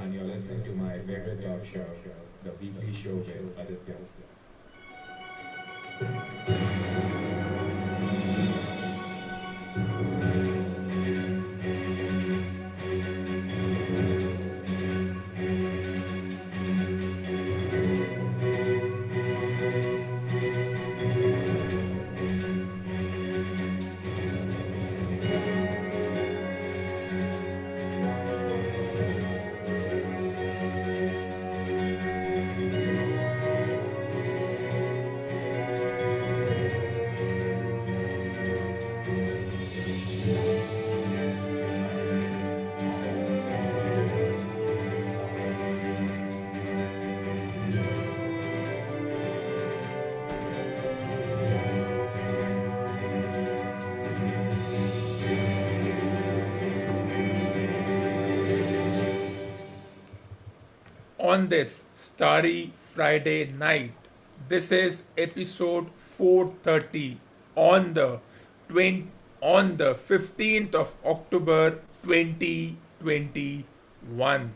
and you're listening to my favorite talk show, The Weekly Show with Aditya. On this starry Friday night. This is episode 430 on the 20, on the 15th of October 2021.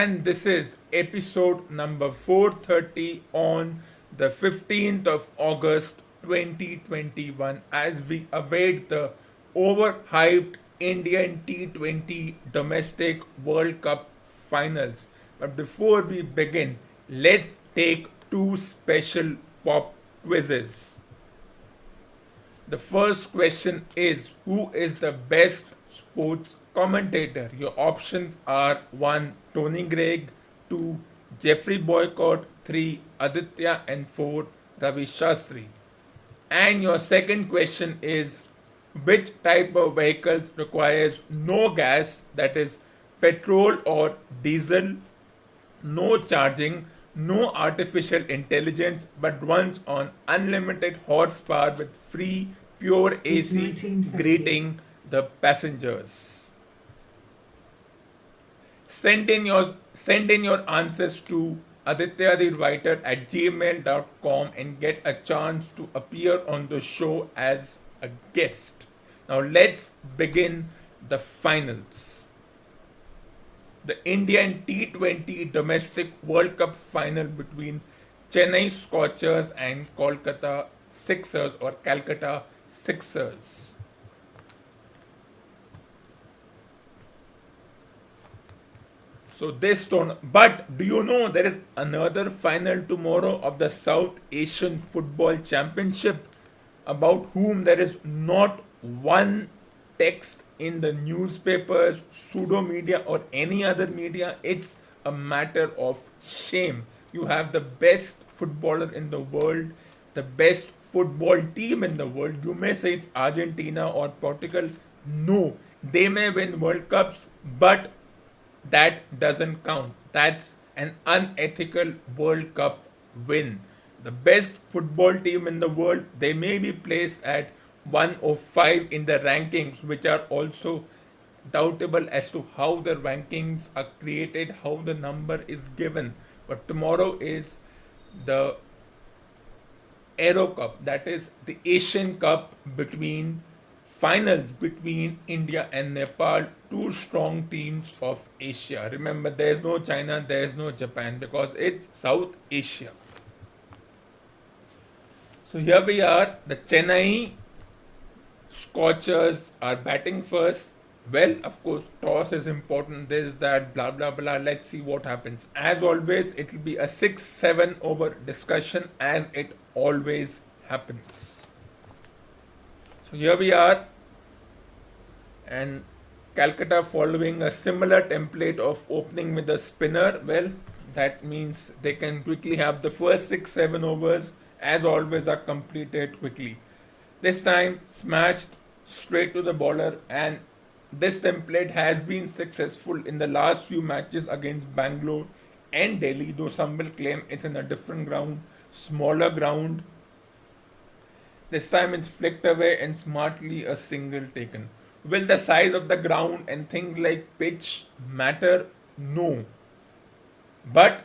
And this is episode number 430 on the 15th of August 2021 as we await the overhyped Indian T20 domestic World Cup finals. But before we begin, let's take two special pop quizzes. The first question is, who is the best sports commentator? Your options are 1. Tony Gregg, 2. Jeffrey Boycott, 3. Aditya, and 4. Ravi Shastri. And your second question is, which type of vehicles requires no gas, that is petrol or diesel, no charging, no artificial intelligence, but runs on unlimited horsepower with free pure AC greeting the passengers. Send in your answers to Aditya the writer at gmail.com and get a chance to appear on the show as a guest. Now let's begin the finals. The Indian T20 domestic World Cup final between Chennai Scorchers and Kolkata Sixers or Calcutta Sixers. So this tournament, but do you know there is another final tomorrow of the South Asian Football Championship about whom there is not one text in the newspapers, pseudo media, or any other media. It's a matter of shame. You have the best footballer in the world, the best football team in the world. You may say it's Argentina or Portugal. No, they may win World Cups, but that doesn't count. That's an unethical World Cup win. The best football team in the world, they may be placed at 105 in the rankings, which are also doubtable as to how the rankings are created, how the number is given. But tomorrow is the Aero Cup, that is the Asian Cup between finals between India and Nepal, two strong teams of Asia. Remember, there's no China, there's no Japan because it's South Asia. So here we are, the Chennai Scorchers are batting first. Well, of course, toss is important, this, that, blah, blah, blah. Let's see what happens. As always, it will be a 6-7 over discussion, as it always happens. So here we are, and Calcutta following a similar template of opening with a spinner. Well, that means they can quickly have the first 6-7 overs, as always, are completed quickly. This time smashed straight to the bowler, and this template has been successful in the last few matches against Bangalore and Delhi, though some will claim it's in a different ground, smaller ground. This time it's flicked away and smartly a single taken. Will the size of the ground and things like pitch matter? No. But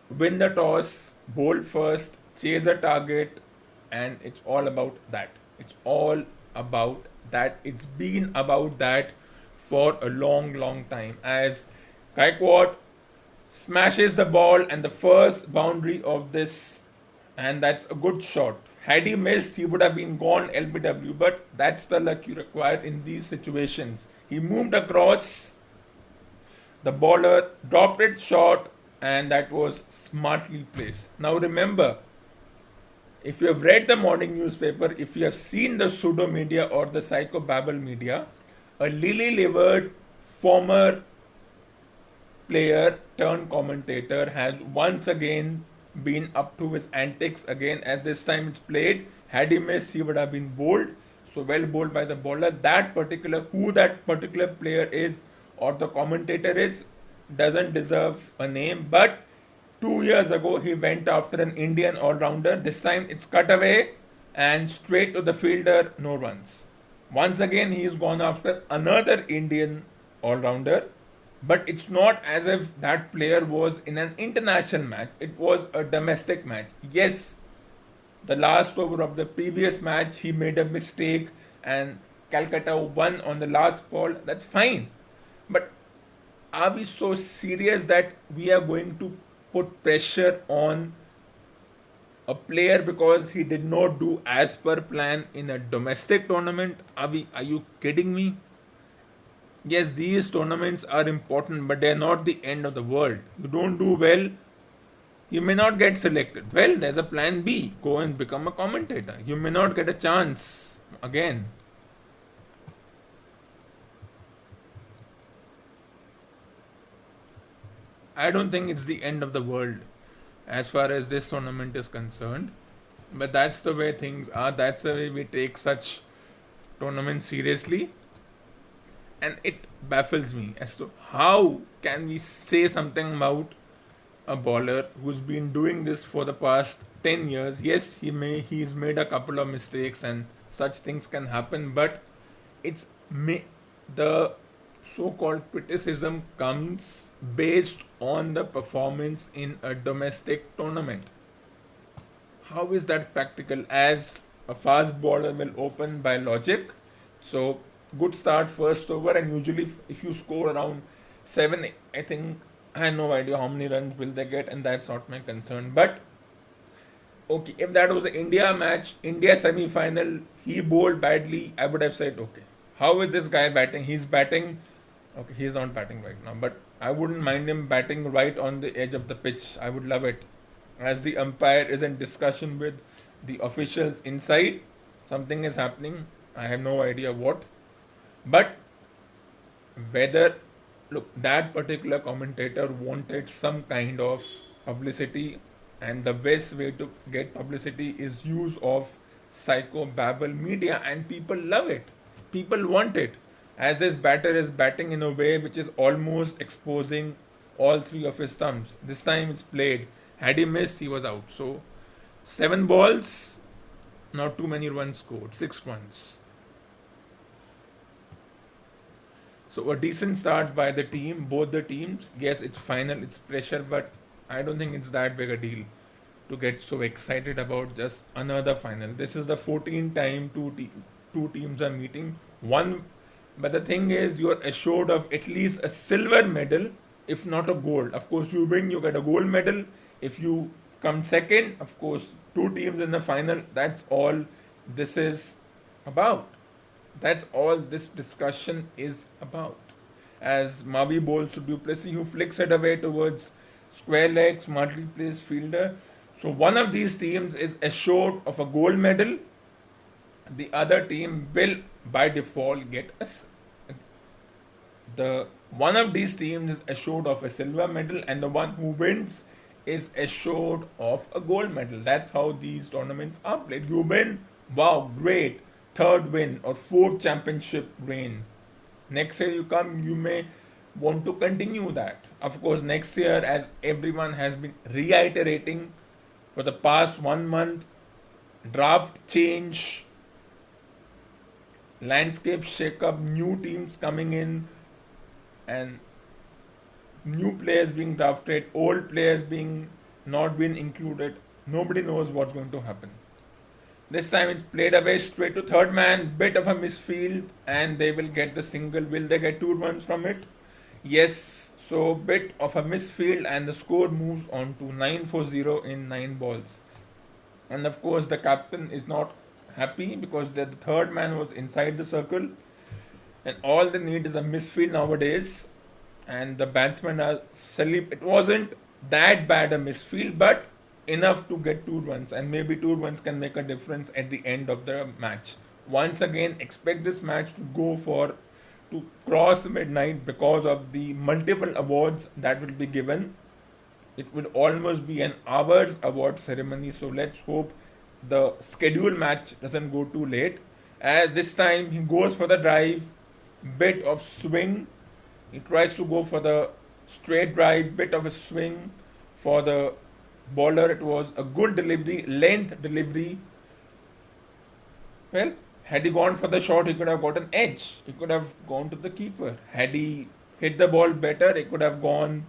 win the toss, bowl first, chase a target, and it's all about that. It's all about that. It's been about that for a long, long time. As Gaikwad smashes the ball and the first boundary of this, and that's a good shot. Had he missed, he would have been gone LBW, but that's the luck you require in these situations. He moved across, the bowler dropped it short, and that was smartly placed. Now remember, if you have read the morning newspaper, if you have seen the pseudo media or the psychobabble media, a lily-livered former player turned commentator has once again been up to his antics again, as this time it's played. Had he missed, he would have been bowled. So well bowled by the bowler. Who that particular player is or the commentator is doesn't deserve a name, but 2 years ago he went after an Indian all-rounder. This time it's cut away and straight to the fielder, no runs. Once again he's gone after another Indian all-rounder, but it's not as if that player was in an international match. It was a domestic match. Yes, the last over of the previous match he made a mistake and Calcutta won on the last ball. That's fine. But are we so serious that we are going to put pressure on a player because he did not do as per plan in a domestic tournament? Are you kidding me? Yes, these tournaments are important, but they are not the end of the world. You don't do well, you may not get selected. Well, there's a plan B. Go and become a commentator. You may not get a chance again. I don't think it's the end of the world as far as this tournament is concerned. But that's the way things are. That's the way we take such tournaments seriously. And it baffles me as to how can we say something about a bowler who's been doing this for the past 10 years. Yes, he's made a couple of mistakes and such things can happen, but the so-called criticism comes based on the performance in a domestic tournament. How is that practical? As a fast bowler will open by logic, so good start first over, and usually if you score around 7, I think I have no idea how many runs will they get, and that's not my concern. But okay, if that was an India match, India semi-final, he bowled badly, I would have said, okay, how is this guy batting? He's batting, okay, he's not batting right now, but I wouldn't mind him batting right on the edge of the pitch. I would love it. As the umpire is in discussion with the officials inside, something is happening. I have no idea what. But whether, look, that particular commentator wanted some kind of publicity, and the best way to get publicity is use of psychobabble media, and people love it. People want it. As this batter is batting in a way which is almost exposing all three of his thumbs. This time it's played. Had he missed, he was out. So 7 balls, not too many runs scored. 6 runs. So a decent start by the team, both the teams. Yes, it's final, it's pressure, but I don't think it's that big a deal to get so excited about just another final. This is the 14th time two teams are meeting. But the thing is, you are assured of at least a silver medal, if not a gold. Of course, you win, you get a gold medal. If you come second, of course, two teams in the final. That's all this is about. That's all this discussion is about. As Mavi bowls to Duplessis, who flicks it away towards square leg, smartly placed fielder. So one of these teams is assured of a gold medal. The other team will, by default, get the one of these teams is assured of a silver medal, and the one who wins is assured of a gold medal. That's how these tournaments are played. You win, wow, great, third win or fourth championship reign. Next year you come, you may want to continue that. Of course, next year, as everyone has been reiterating for the past 1 month, draft change, landscape shake up, new teams coming in, and new players being drafted, old players being not being included. Nobody knows what's going to happen. This time it's played away straight to third man, bit of a misfield, and they will get the single. Will they get 2 runs from it? Yes, so bit of a misfield, and the score moves on to 9 for 0 in 9 balls. And of course, the captain is not happy because the third man was inside the circle, and all they need is a misfield nowadays. And the batsmen are sleep. It wasn't that bad a misfield, but enough to get 2 runs, and maybe 2 runs can make a difference at the end of the match. Once again, expect this match to go for to cross midnight because of the multiple awards that will be given. It will almost be an hour's award ceremony, so let's hope the scheduled match doesn't go too late. As this time he goes for the drive, bit of swing. He tries to go for the straight drive, bit of a swing for the bowler. It was a good delivery, length delivery. Well, had he gone for the shot, he could have got an edge. He could have gone to the keeper. Had he hit the ball better, he could have gone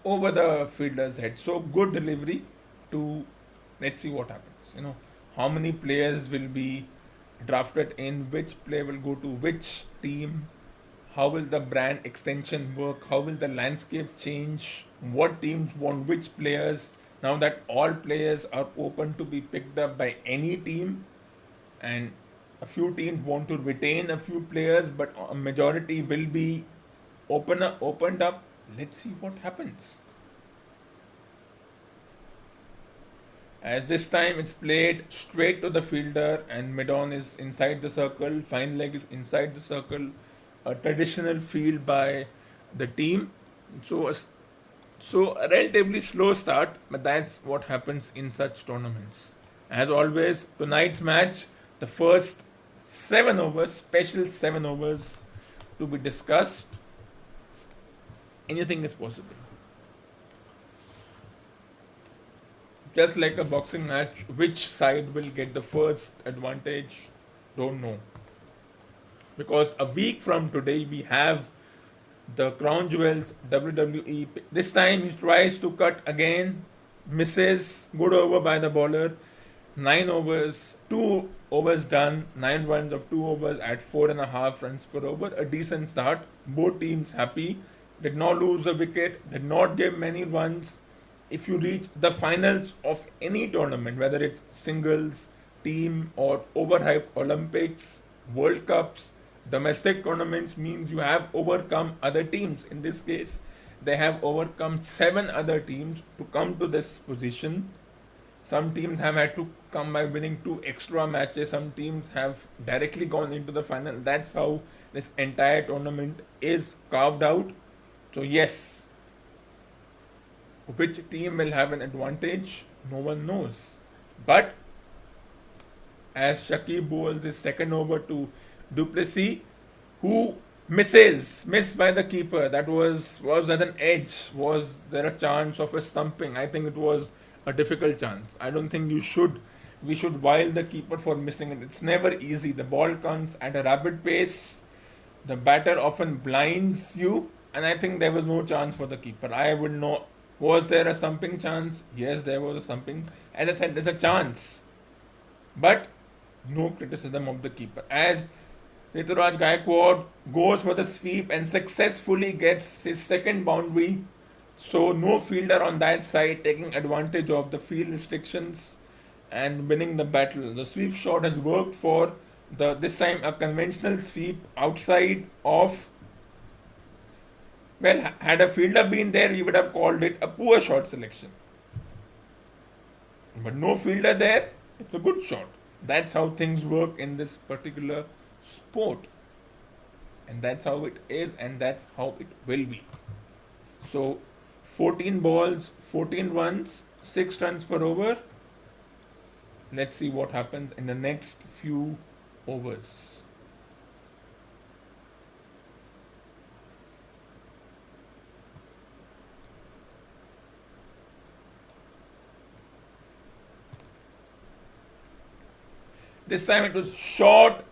over the fielder's head. So good delivery to, let's see what happens. How many players will be drafted in, which player will go to which team, how will the brand extension work, how will the landscape change, what teams want which players, now that all players are open to be picked up by any team, and a few teams want to retain a few players, but a majority will be opened up. Let's see what happens. As this time it's played straight to the fielder, and mid-on is inside the circle, fine leg is inside the circle, a traditional field by the team. So a relatively slow start, but that's what happens in such tournaments. As always, tonight's match, the first 7 overs, special 7 overs to be discussed. Anything is possible. Just like a boxing match, which side will get the first advantage? Don't know. Because a week from today, we have the Crown Jewels WWE. This time he tries to cut again, misses, good over by the bowler. 9 overs, 2 overs done, 9 runs of 2 overs at 4.5 runs per over. A decent start. Both teams happy. Did not lose a wicket, did not give many runs. If you reach the finals of any tournament, whether it's singles, team, or overhyped Olympics, World Cups, domestic tournaments, means you have overcome other teams. In this case, they have overcome 7 other teams to come to this position. Some teams have had to come by winning 2 extra matches. Some teams have directly gone into the final. That's how this entire tournament is carved out. So yes, which team will have an advantage? No one knows. But as Shakib bowls his second over to Duplessis, who missed by the keeper. That was at an edge. Was there a chance of a stumping? I think it was a difficult chance. I don't think we should wild the keeper for missing it. It's never easy. The ball comes at a rapid pace. The batter often blinds you, and I think there was no chance for the keeper. I would know. Was there a stumping chance? Yes, there was a stumping. As I said, there's a chance. But no criticism of the keeper. As Rituraj Gaikwad goes for the sweep and successfully gets his second boundary So no fielder on that side taking advantage of the field restrictions and winning the battle. The sweep shot has worked for the this time a conventional sweep outside of, well, had a fielder been there we would have called it a poor shot selection. But no fielder there, it's a good shot. That's how things work in this particular sport. And that's how it is and that's how it will be. So 14 balls, 14 runs, 6 runs per over. Let's see what happens in the next few overs. This time it was short,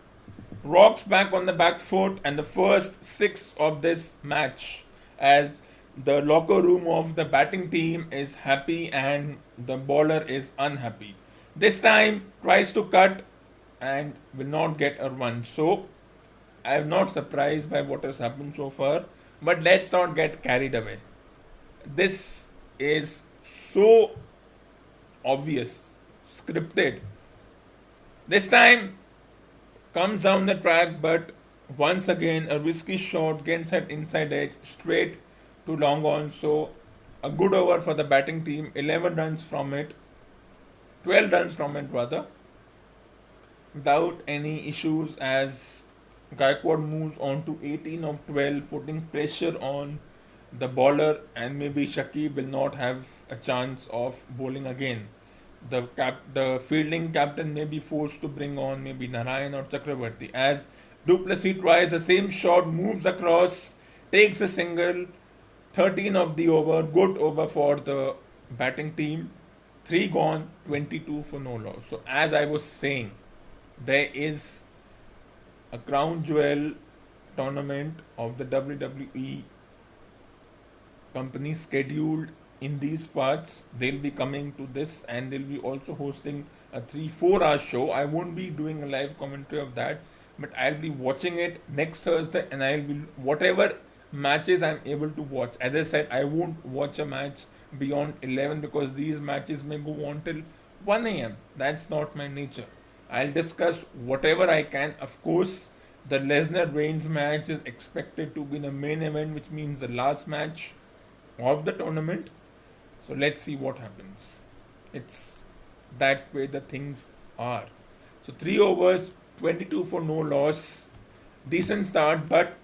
rocks back on the back foot, and the first 6 of this match, as the locker room of the batting team is happy and the bowler is unhappy. This time tries to cut and will not get a run. So I am not surprised by what has happened so far, but let's not get carried away. This is so obvious, scripted. This time comes down the track, but once again a risky shot gets at inside edge straight to long on. So a good over for the batting team, 11 runs from it, 12 runs from it rather, without any issues as Gaikwad moves on to 18 of 12, putting pressure on the bowler, and maybe Shakib will not have a chance of bowling again. The fielding captain may be forced to bring on maybe Narayan or Chakravarti as Duplessis tries the same shot, moves across, takes a single, 13 of the over, good over for the batting team, 3 gone, 22 for no loss. So as I was saying, there is a crown jewel tournament of the WWE company scheduled in these parts. They'll be coming to this and they'll be also hosting a 3-4 hour show. I won't be doing a live commentary of that, but I'll be watching it next Thursday and I'll be whatever matches I'm able to watch. As I said, I won't watch a match beyond 11 because these matches may go on till 1 a.m. That's not my nature. I'll discuss whatever I can. Of course, the Lesnar Reigns match is expected to be the main event, which means the last match of the tournament. So let's see what happens. It's that way the things are. So 3 overs, 22 for no loss. Decent start, but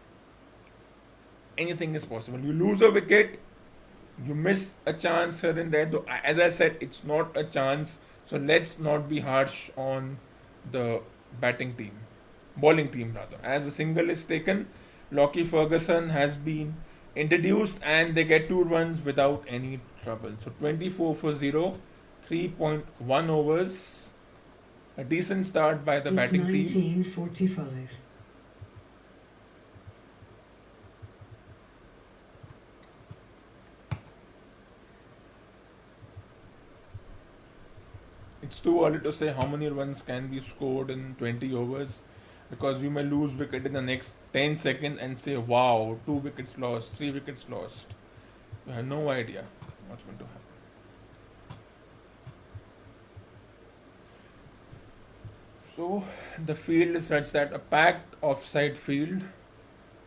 anything is possible. You lose a wicket, you miss a chance here and there. Though, as I said, it's not a chance. So let's not be harsh on the batting team, bowling team rather. As a single is taken, Lockie Ferguson has been introduced and they get 2 runs without any trouble. So 24 for 0, 3.1 overs. A decent start by the It's batting team. 1945. It's too early to say how many runs can be scored in 20 overs because you may lose wicket in the next 10 seconds and say, wow, 2 wickets lost, 3 wickets lost. You have no idea what's going to happen. So the field is such that a packed offside field,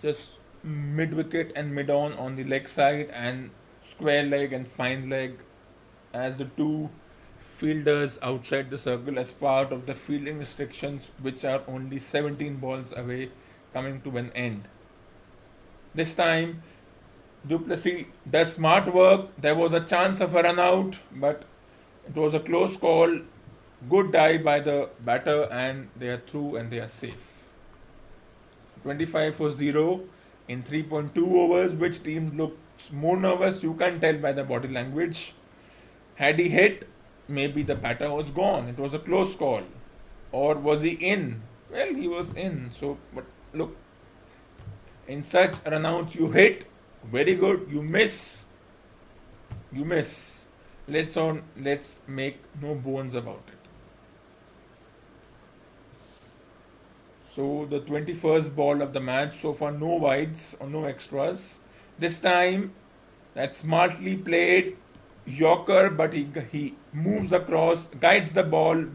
just mid wicket and mid on the leg side, and square leg and fine leg as the 2 fielders outside the circle as part of the fielding restrictions, which are only 17 balls away, coming to an end. This time, Duplessis does smart work. There was a chance of a run out, but it was a close call. Good dive by the batter, and they are through and they are safe. 25 for 0 in 3.2 overs. Which team looks more nervous? You can tell by the body language. Had he hit, maybe the batter was gone. It was a close call. Or was he in? Well, he was in. So, but look, in such runouts, you hit, very good. You miss, you miss. Let's make no bones about it. So the 21st ball of the match. So far, no wides or no extras. This time, That's smartly played. Yorker, but he moves across, guides the ball.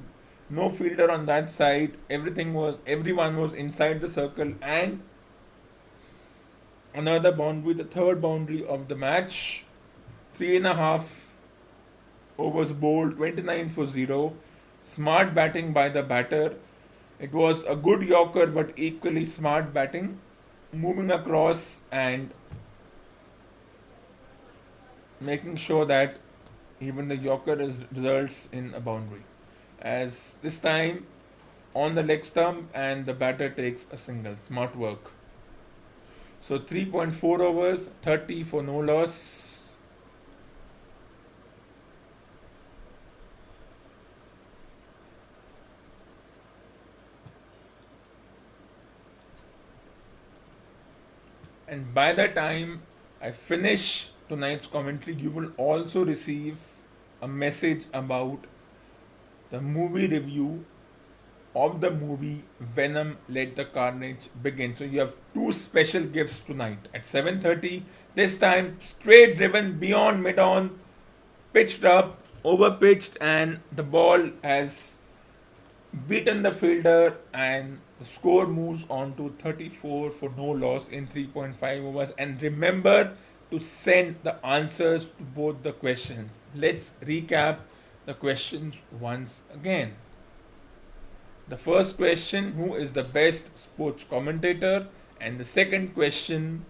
No fielder on that side. Everyone was inside the circle, and another boundary, the third boundary of the match. 3.5 overs bowled, 29 for 0. Smart batting by the batter. It was a good Yorker, but equally smart batting. Moving across and making sure that even the Yorker results in a boundary. As this time on the leg stump and the batter takes a single. Smart work. So 3.4 overs, 30 for no loss. And by the time I finish tonight's commentary, you will also receive a message about the movie review of the movie Venom Let the Carnage Begin. So you have two special gifts tonight at 7:30. This time straight driven beyond mid-on, pitched up, over pitched, and the ball has beaten the fielder, and the score moves on to 34 for no loss in 3.5 overs. And remember to send the answers to both the questions. Let's recap the questions once again. The first question, who is the best sports commentator? And the second question,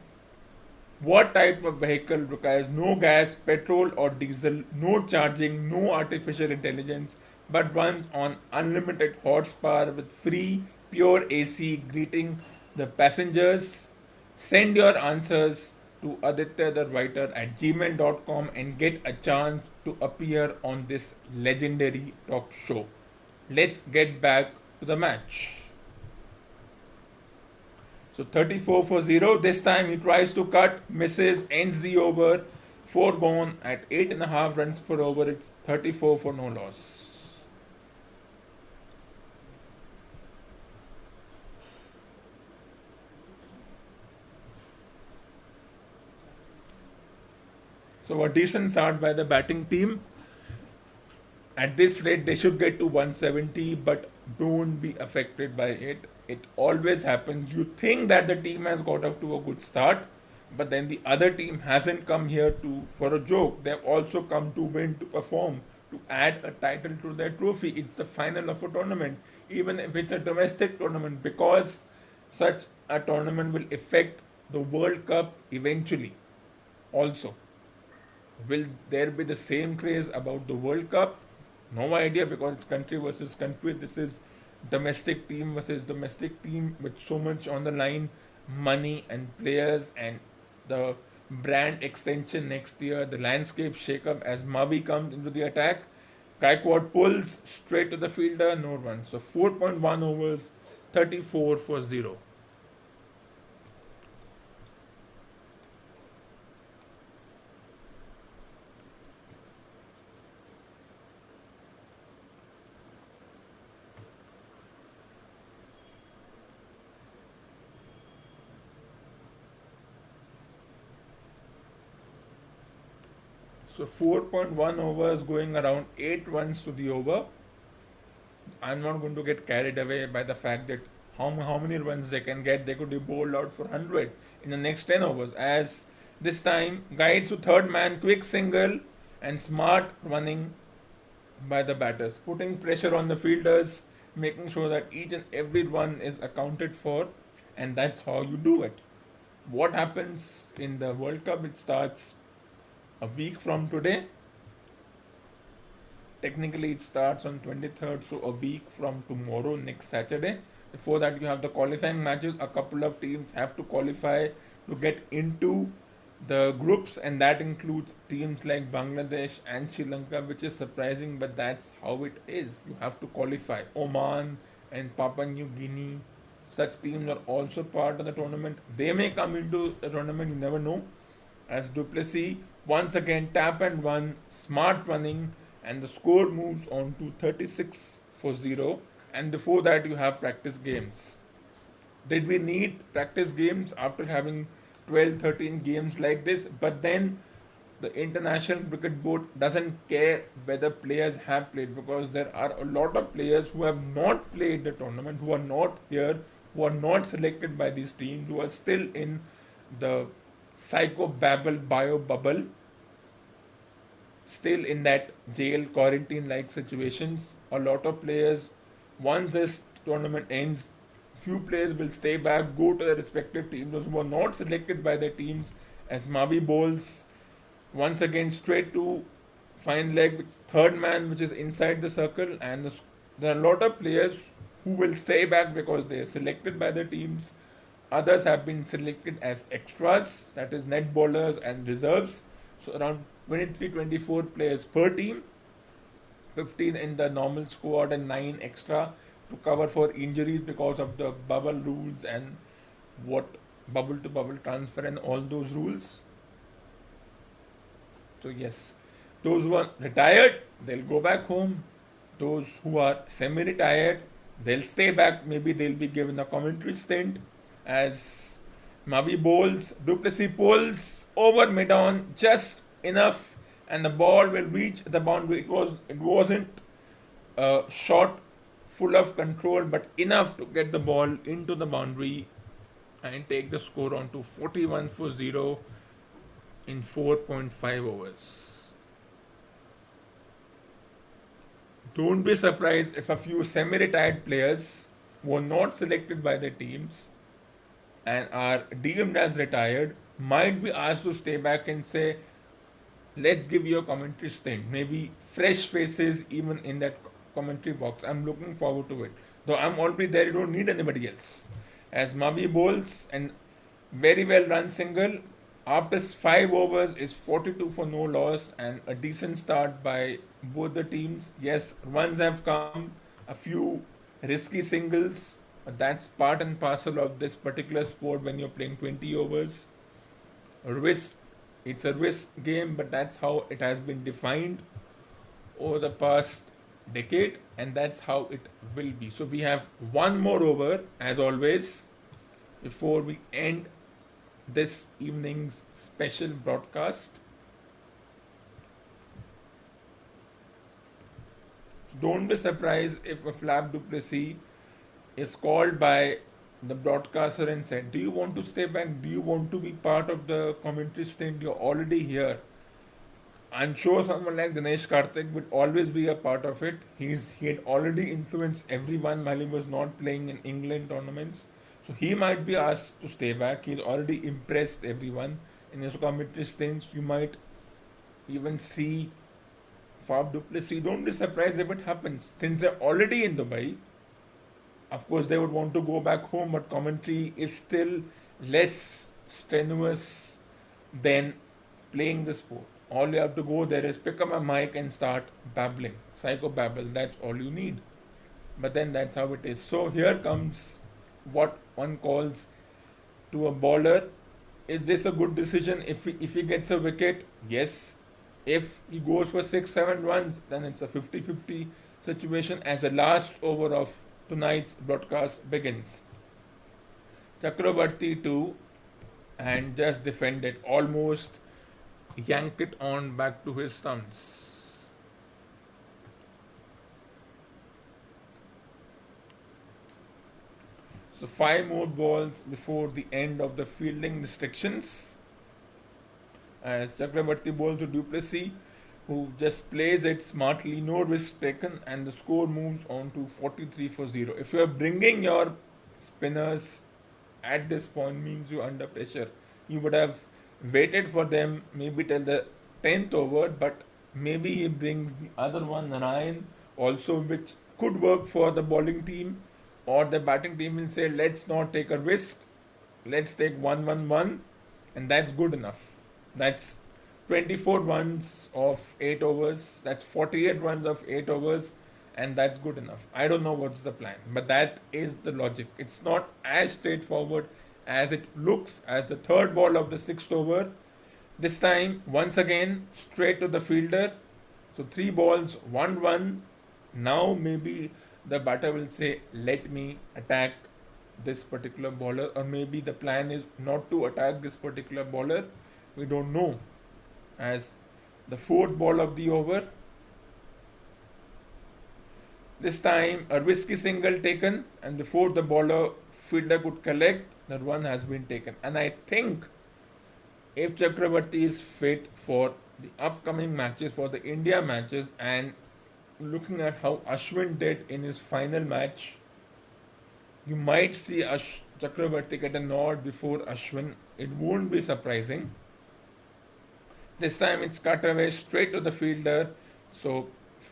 what type of vehicle requires no gas, petrol or diesel, no charging, no artificial intelligence, but runs on unlimited horsepower with free, pure AC, greeting the passengers? Send your answers to Aditya the writer at gmail.com and get a chance to appear on this legendary talk show. Let's get back to the match. So 34 for 0. This time he tries to cut, misses, ends the over. 4 gone at 8.5 runs per over. It's 34 for no loss. So a decent start by the batting team. At this rate, they should get to 170, but don't be affected by it. It always happens. You think that the team has got off to a good start, but then the other team hasn't come here to for a joke. They've also come to win, to perform, to add a title to their trophy. It's the final of a tournament, even if it's a domestic tournament, because such a tournament will affect the World Cup eventually. Also, will there be the same craze about the World Cup? No idea, because it's country versus country. This is domestic team versus domestic team with so much on the line, money and players and the brand extension next year, the landscape shake up as Mavi comes into the attack. Gaikwad pulls straight to the fielder, no run. So 4.1 overs, 34 for 0. So 4.1 overs going around 8 runs to the over. I'm not going to get carried away by the fact that how many runs they can get. They could be bowled out for 100 in the next 10 overs. As this time, guides to third man, quick single and smart running by the batters, putting pressure on the fielders, making sure that each and every one is accounted for, and that's how you do it. What happens in the World Cup? It starts a week from today. Technically, it starts on 23rd, so a week from tomorrow, next Saturday. Before that, you have the qualifying matches. A couple of teams have to qualify to get into the groups, and that includes teams like Bangladesh and Sri Lanka, which is surprising, but that's how it is. You have to qualify. Oman and Papua New Guinea, such teams are also part of the tournament. They may come into the tournament, you never know. As Duplessis once again tap and run, smart running, and the score moves on to 36 for 0. And before that, you have practice games. Did we need practice games after having 12, 13 games like this? But then the International Cricket Board doesn't care whether players have played, because there are a lot of players who have not played the tournament, who are not here, who are not selected by these teams, who are still in the psycho babble bio bubble, still in that jail quarantine like situations. A lot of players, once this tournament ends, few players will stay back, go to their respective teams. Those who were not selected by their teams as Mavi bowls once again straight to fine leg, third man which is inside the circle, and there are a lot of players who will stay back because they are selected by the teams. Others have been selected as extras, that is net bowlers and reserves. So around 23-24 players per team, 15 in the normal squad and 9 extra to cover for injuries because of the bubble rules and what bubble to bubble transfer and all those rules. So yes, those who are retired, they'll go back home. Those who are semi-retired, they'll stay back. Maybe they'll be given a commentary stint as Mavi bowls, Duplessis pulls over mid-on just enough, and the ball will reach the boundary. It wasn't a shot full of control, but enough to get the ball into the boundary and take the score on to 41 for 0 in 4.5 overs. Don't be surprised if a few semi-retired players who are not selected by their teams and are deemed as retired might be asked to stay back and say, let's give you a commentary stint. Maybe fresh faces even in that commentary box. I'm looking forward to it. Though I'm already there, you don't need anybody else. As Mavi bowls and very well run single, after 5 overs is 42 for no loss and a decent start by both the teams. Yes, runs have come, a few risky singles, but that's part and parcel of this particular sport when you're playing 20 overs. Risk, it's a risk game, but that's how it has been defined over the past decade, and that's how it will be. So we have one more over, as always, before we end this evening's special broadcast. Don't be surprised if a Flap Duplessis is called by the broadcaster and said, do you want to stay back? Do you want to be part of the commentary stint? You're already here. I'm sure someone like Dinesh Karthik would always be a part of it. He had already influenced everyone while he was not playing in England tournaments. So he might be asked to stay back. He's already impressed everyone in his commentary stints. You might even see Fab Duplessis. Don't be surprised if it happens. Since they're already in Dubai, of course they would want to go back home, but commentary is still less strenuous than playing the sport. All you have to go there is pick up a mic and start babbling. Psycho babble, that's all you need. But then that's how it is. So here comes what one calls to a bowler. Is this a good decision if he gets a wicket? Yes. If he goes for 6-7 runs, then it's a 50-50 situation as the last over of tonight's broadcast begins. Chakrabarti too, and just defended, almost yanked it on back to his stumps. So 5 more balls before the end of the fielding restrictions. As Chakrabarti bowls to Duplessis, who just plays it smartly, no risk taken, and the score moves on to 43 for 0. If you are bringing your spinners at this point, means you're under pressure. You would have waited for them maybe till the 10th over, but maybe he brings the other one, Narayan, also, which could work for the bowling team, or the batting team will say, let's not take a risk, let's take 1-1-1, and that's good enough. That's 24 runs of 8 overs, that's 48 runs of 8 overs, and that's good enough. I don't know what's the plan, but that is the logic. It's not as straightforward as it looks. As the third ball of the 6th over, this time once again straight to the fielder. So 3 balls, 1 run. Now maybe the batter will say, let me attack this particular bowler, or maybe the plan is not to attack this particular bowler. We don't know. as the fourth ball of the over. This time a risky single taken, and before the bowler fielder could collect, the run has been taken. And I think if Chakravarti is fit for the upcoming matches, for the India matches, and looking at how Ashwin did in his final match, you might see Chakravarti get a nod before Ashwin. It won't be surprising. This time it's cut away straight to the fielder. So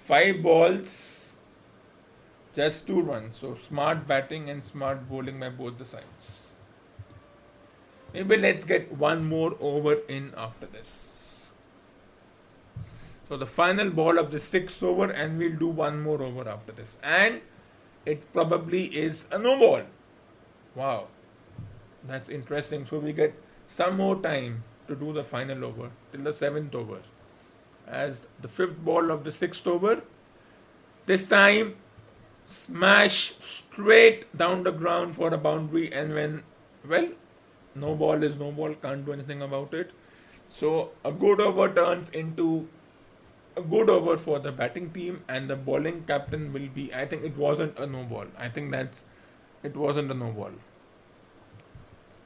5 balls, just 2 runs. So smart batting and smart bowling by both the sides. Maybe let's get one more over in after this. So the final ball of the sixth over, and we'll do one more over after this. And it probably is a no ball. Wow, that's interesting. So we get some more time to do the final over till the seventh over. As the fifth ball of the sixth over, this time smash straight down the ground for a boundary, and when, well, no ball is no ball, can't do anything about it. So a good over turns into a good over for the batting team, and the bowling captain will be, I think it wasn't a no ball. I think it wasn't a no ball.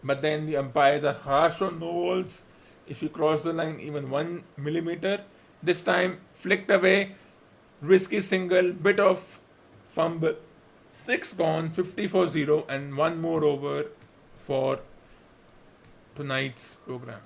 But then the umpires are harsh on no balls if you cross the line even 1 millimeter. This time flicked away, risky single, bit of fumble. 6 gone, 50 for 0, and one more over for tonight's program.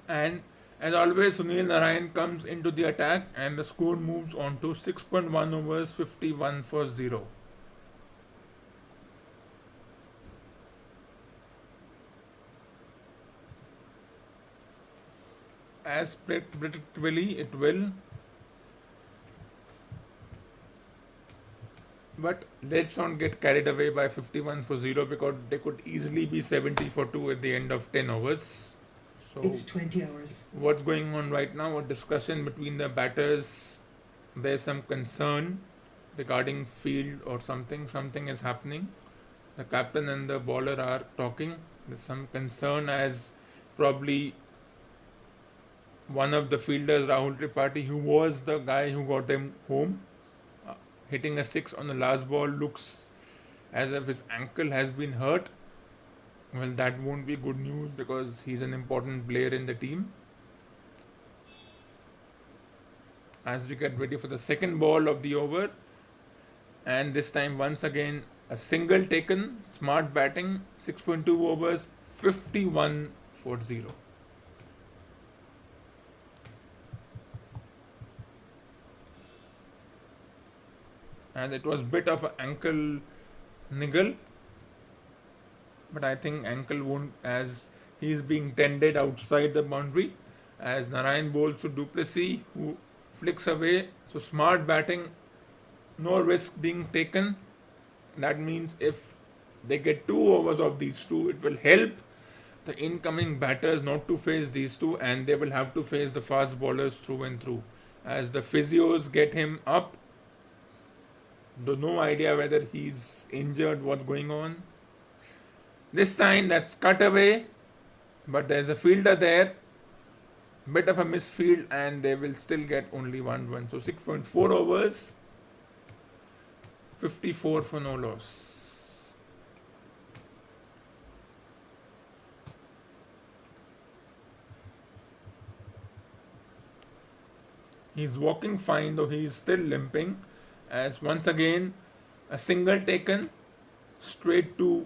And as always, Sunil Narayan comes into the attack, and the score moves on to 6.1 overs, 51 for 0. As predictably, it will. But let's not get carried away by 51 for 0, because they could easily be 70 for 2 at the end of 10 overs. So it's 20 hours. What's going on right now? A discussion between the batters. There's some concern regarding field or something. Something is happening. The captain and the bowler are talking. There's some concern, as probably one of the fielders, Rahul Tripathi, who was the guy who got them home, hitting a 6 on the last ball, looks as if his ankle has been hurt. Well, that won't be good news, because he's an important player in the team. As we get ready for the second ball of the over, and this time once again a single taken, smart batting, 6.2 overs, 51 for 0. And it was bit of an ankle niggle, but I think ankle won't, as he is being tended outside the boundary, as Narayan bowls to Duplessis, who flicks away. So smart batting, no risk being taken. That means if they get 2 overs of these two, it will help the incoming batters not to face these two, and they will have to face the fast bowlers through and through. As the physios get him up, no idea whether he's injured, what's going on. This time that's cut away, but there's a fielder there. Bit of a misfield, and they will still get only 1 run. So 6.4 overs, 54 for no loss. He's walking fine, though he is still limping. As once again, a single taken straight to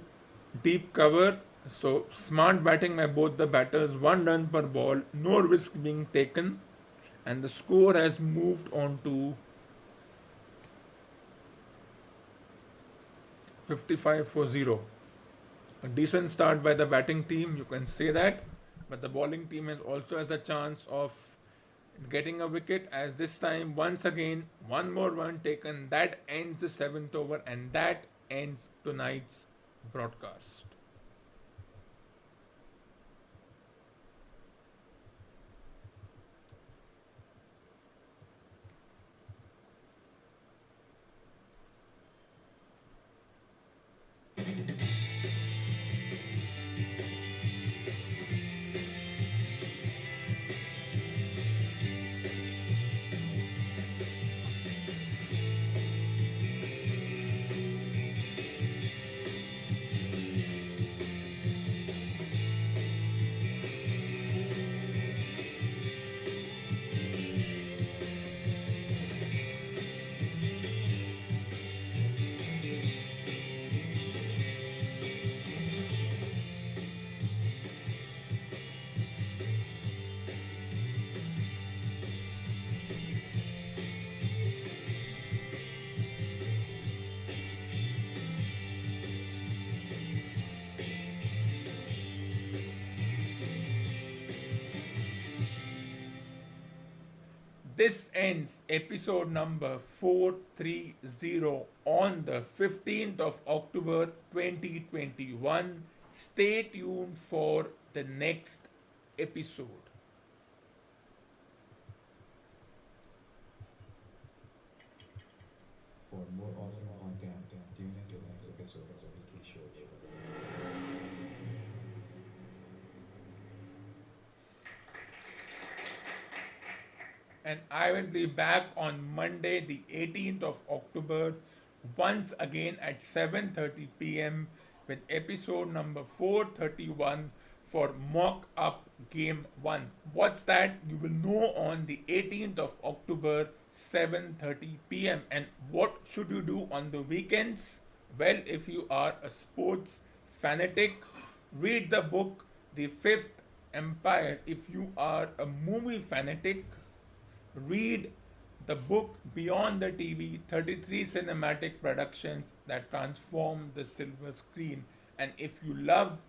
deep cover. So smart batting by both the batters, 1 run per ball, no risk being taken, and the score has moved on to 55 for 0. A decent start by the batting team, you can say that, but the bowling team has a chance of getting a wicket, as this time once again one more run taken that ends the 7th over, and that ends tonight's broadcast. This ends episode number 430 on the 15th of October 2021. Stay tuned for the next episode. For more awesome content, tune into the next episode of the Weekly Show. And I will be back on Monday, the 18th of October, once again at 7:30 p.m. with episode number 431 for Mock Up Game 1. What's that? You will know on the 18th of October, 7:30 p.m. And what should you do on the weekends? Well, if you are a sports fanatic, read the book The Fifth Empire. If you are a movie fanatic, read the book Beyond the TV, 33 cinematic productions that transform the silver screen. And if you love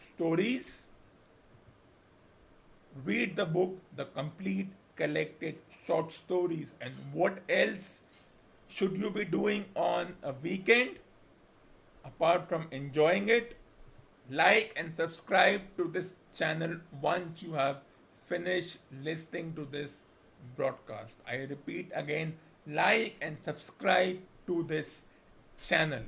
stories, read the book The Complete Collected Short Stories. And what else should you be doing on a weekend apart from enjoying it? Like and subscribe to this channel once you have finished listening to this broadcast. I repeat again, like and subscribe to this channel.